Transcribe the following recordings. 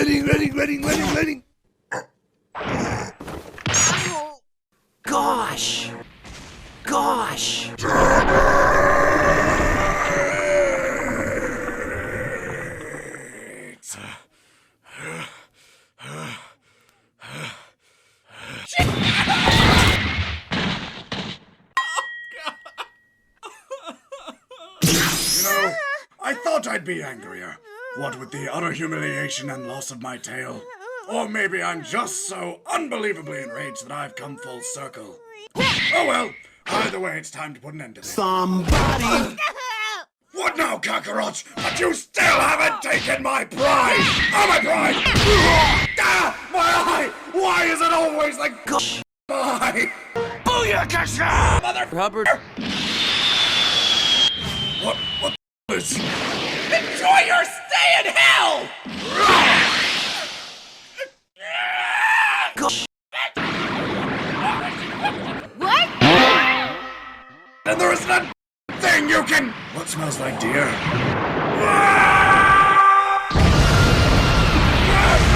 Running. Gosh! I thought I'd be angrier. What with the utter humiliation and loss of my tail. Or maybe I'm just so unbelievably enraged that I've come full circle. Oh well, either way, it's time to put an end to this. Somebody! What now, Kakarot? But you still haven't taken my pride! Oh, my pride! Ah, my eye! Why is it always like Gosh! eye? Booyakasha! Mother... Robert... What is... Enjoy your stay in hell! Gosh! What? And there isn't a thing you can... What smells like deer? Where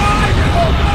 are you?